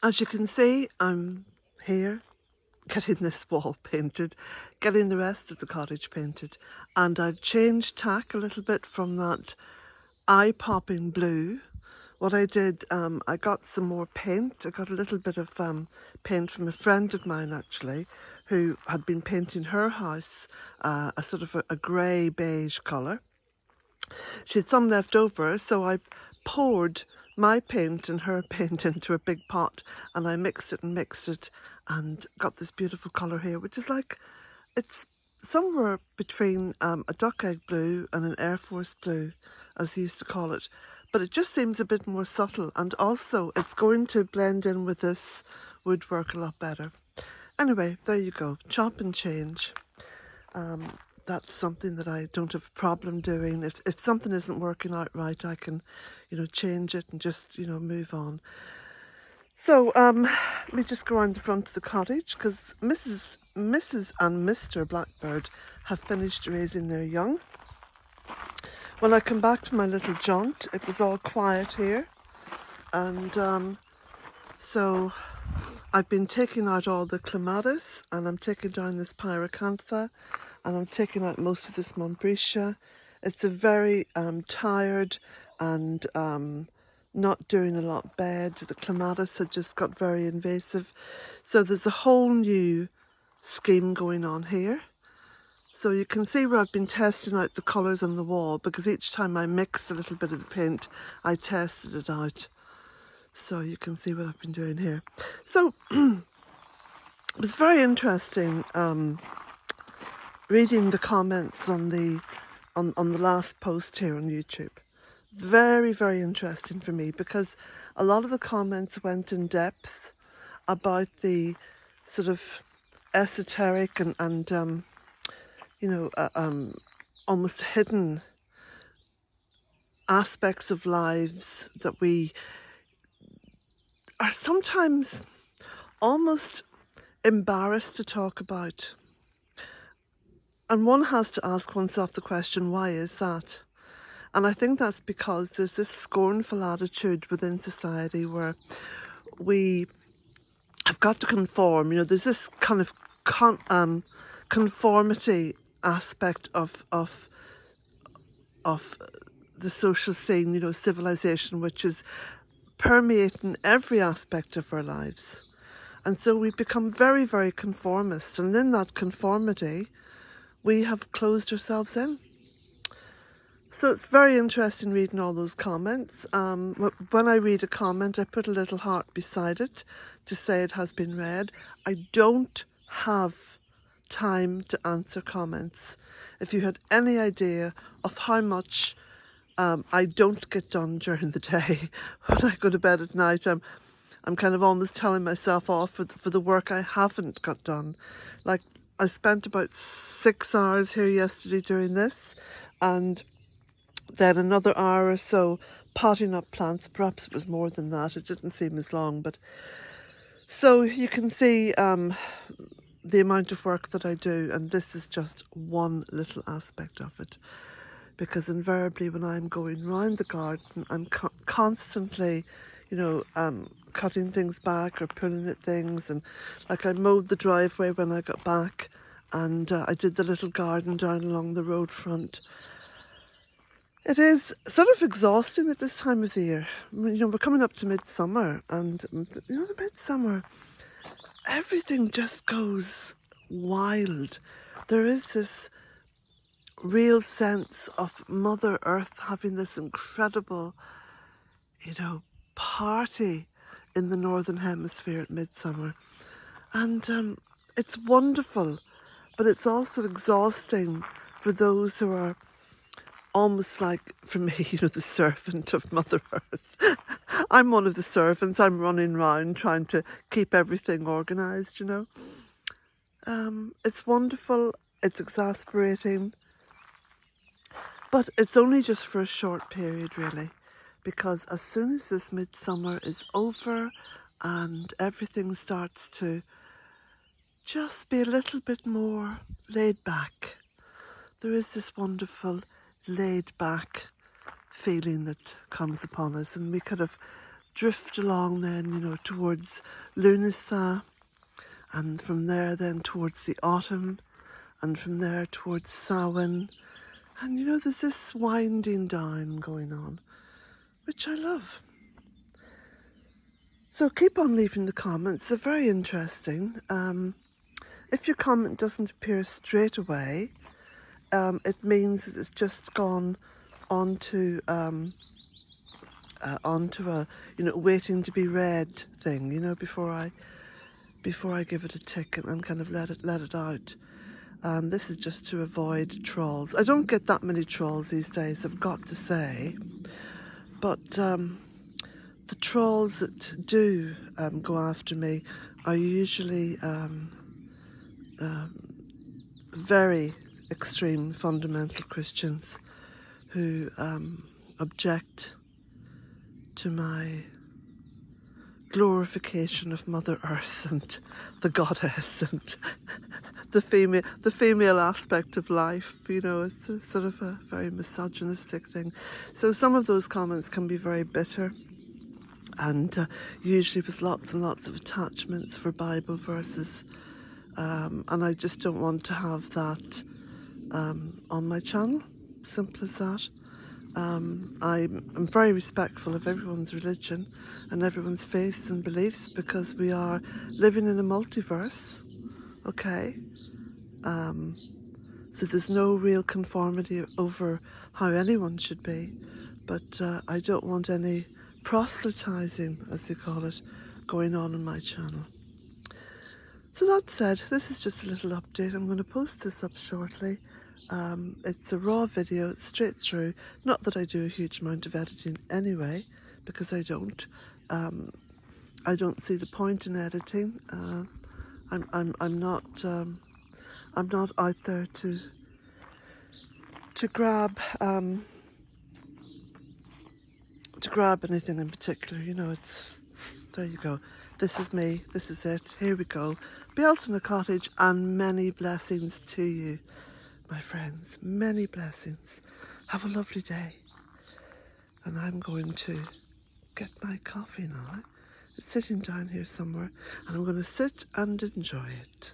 As you can see, I'm here getting this wall painted, getting the rest of the cottage painted, and I've changed tack a little bit from that eye-popping blue. What I did, I got some more paint. I got a little bit of paint from a friend of mine actually, who had been painting her house a sort of a grey beige colour. She had some left over, so I poured my paint and her paint into a big pot, and I mixed it and got this beautiful colour here, which is like, it's somewhere between a duck egg blue and an Air Force blue, as they used to call it. But it just seems a bit more subtle, and also it's going to blend in with this woodwork a lot better. Anyway, there you go, chop and change. That's something that I don't have a problem doing. If something isn't working out right, I can, change it and just, move on. So let me just go around the front of the cottage, because Mrs. and Mr. Blackbird have finished raising their young. When I come back to my little jaunt, it was all quiet here, and so I've been taking out all the clematis, and I'm taking down this pyracantha, and I'm taking out most of this montbretia. It's a very tired and not doing a lot bed. The clematis had just got very invasive. So there's a whole new scheme going on here. So you can see where I've been testing out the colours on the wall, because each time I mixed a little bit of the paint, I tested it out. So you can see what I've been doing here. So it was very interesting reading the comments on the last post here on YouTube. Very, very interesting for me, because a lot of the comments went in depth about the sort of esoteric and almost hidden aspects of lives that we are sometimes almost embarrassed to talk about. And one has to ask oneself the question, why is that? And I think that's because there's this scornful attitude within society where we have got to conform. There's this kind of conformity aspect of the social scene, civilization, which is permeating every aspect of our lives. And so we become very, very conformist. And in that conformity, we have closed ourselves in. So it's very interesting reading all those comments. When I read a comment, I put a little heart beside it to say it has been read. I don't have time to answer comments. If you had any idea of how much I don't get done during the day, when I go to bed at night, I'm kind of almost telling myself off for the work I haven't got done. Like, I spent about 6 hours here yesterday doing this, and then another hour or so potting up plants. Perhaps it was more than that. It didn't seem as long, but so you can see the amount of work that I do, and this is just one little aspect of it. Because invariably when I'm going round the garden, I'm constantly, cutting things back or pulling at things. And like, I mowed the driveway when I got back, and I did the little garden down along the road front. It is sort of exhausting at this time of the year. We're coming up to midsummer, and the midsummer, everything just goes wild. There is this real sense of Mother Earth having this incredible, party in the Northern Hemisphere at midsummer. And it's wonderful, but it's also exhausting for those who are almost like, for me, the servant of Mother Earth. I'm one of the servants. I'm running around trying to keep everything organised, It's wonderful. It's exasperating. But it's only just for a short period, really, because as soon as this midsummer is over and everything starts to just be a little bit more laid back, there is this wonderful laid back feeling that comes upon us, and we kind of drift along then, you know, towards Lunasa, and from there then towards the autumn, and from there towards Samhain. And you know, there's this winding down going on, which I love. So keep on leaving the comments, they're very interesting. If your comment doesn't appear straight away, it means that it's just gone onto a, you know, waiting to be read thing, you know, before I give it a tick and kind of let it out. This is just to avoid trolls. I don't get that many trolls these days, I've got to say, but the trolls that do go after me are usually very extreme fundamental Christians who object to my glorification of Mother Earth and the goddess and the female aspect of life. You know, it's a sort of a very misogynistic thing. So some of those comments can be very bitter, and usually with lots and lots of attachments for Bible verses, and I just don't want to have that on my channel. Simple as that. I'm very respectful of everyone's religion and everyone's faiths and beliefs, because we are living in a multiverse, okay? So there's no real conformity over how anyone should be, but I don't want any proselytizing, as they call it, going on in my channel. So that said, this is just a little update. I'm going to post this up shortly. It's a raw video, it's straight through. Not that I do a huge amount of editing anyway, because I don't. I don't see the point in editing. I'm not out there to grab anything in particular. You know, it's there. You go. This is me. This is it. Here we go. Bealtaine Cottage, and many blessings to you, my friends. Many blessings. Have a lovely day. And I'm going to get my coffee now. It's sitting down here somewhere, and I'm going to sit and enjoy it.